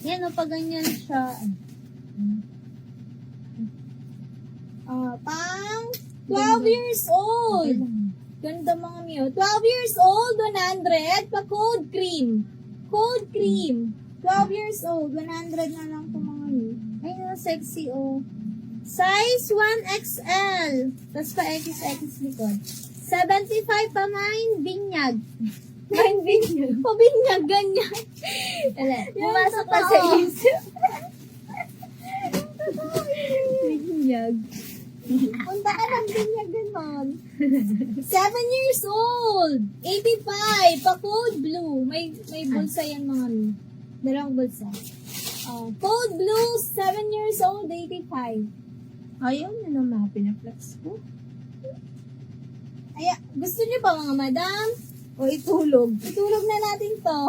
Yan, o, pag ganyan siya. Pang 12 years old. Ganda mga miyo. 12 years old, 100. Pa cold cream. Cold cream. 12 years old, 100 na lang po mga miyo. Ay, na sexy, oh. Size 1XL. Tapos pa XX likod. 75 pa mine, binyag. Mine binyag. O binyag, ganyan. Pumasok pa sa isip. Binyag. Punta ka ng binyag ganon. 7 years old. 85. Pa cold blue. May bulsa yan mga mi. Dalawang bulsa. Cold blue, 7 years old, 85. Ayaw na naman, pinaplex ko. Ay, gusto niyo pa mga madam? O itulog? Itulog na natin to.